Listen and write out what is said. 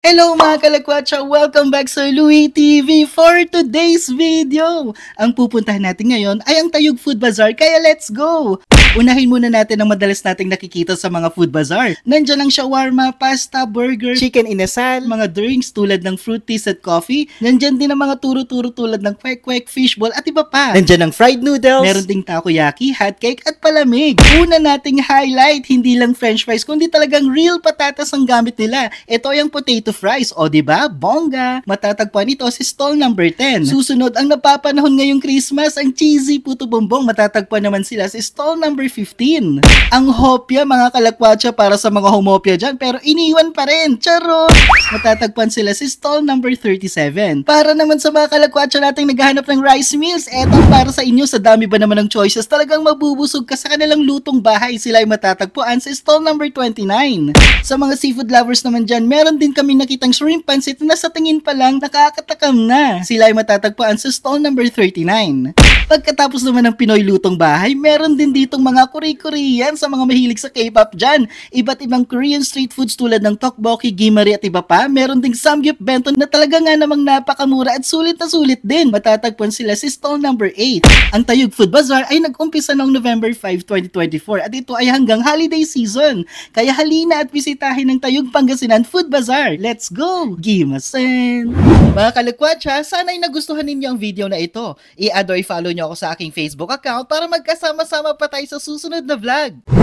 Hello mga kalakwatsa! Welcome back sa Louie TV for today's video! Ang pupuntahan natin ngayon ay ang Tayug Food Bazaar, kaya let's go! Unahin muna natin ang madalas nating nakikita sa mga food bazaar. Nandiyan ang shawarma, pasta, burger, chicken inasal, mga drinks tulad ng fruit teas at coffee. Nandiyan din ang mga turo-turo tulad ng kwek-kwek, fishball at iba pa. Nandiyan ang fried noodles, meron ding takoyaki, hotcake at palamig. Una nating highlight, hindi lang french fries kundi talagang real patatas ang gamit nila. Ito ay ang potato fries, o diba? Bongga! Matatagpuan ito sa stall number 10. Susunod ang napapanahon ngayong Christmas, ang cheesy puto bongbong. Matatagpuan naman sila sa stall number 15. Ang hopya mga kalakwatsa para sa mga homopya dyan, pero iniwan pa rin. Charot! Matatagpuan sila sa stall number 37. Para naman sa mga kalakwatsa nating naghahanap ng rice meals, eto para sa inyo. Sa dami ba naman ng choices, talagang mabubusog ka sa kanilang lutong bahay. Sila ay matatagpuan sa stall number 29. Sa mga seafood lovers naman dyan, meron din kami nakitang shrimp pancit na sa tingin pa lang nakakatakam na. Sila ay matatagpuan sa stall number 39. Pagkatapos naman ng Pinoy lutong bahay, meron din ditong mga Korean sa mga mahilig sa K-pop dyan. Iba't ibang Korean street foods tulad ng tteokbokki, gimari at iba pa. Meron ding samgyup bento na talaga nga namang napakamura at sulit na sulit din. Matatagpuan sila sa stall number 8. Ang Tayug Food Bazaar ay nag-umpisa noong November 5, 2024 at ito ay hanggang holiday season. Kaya halina at bisitahin ng Tayug Pangasinan Food Bazaar. Let's go! Gimasen! Mga kalakwatsa, sana'y nagustuhan ninyo ang video na ito. I-add o i-follow nyo ako sa aking Facebook account para magkasama-sama pa tayo sa susunod na vlog.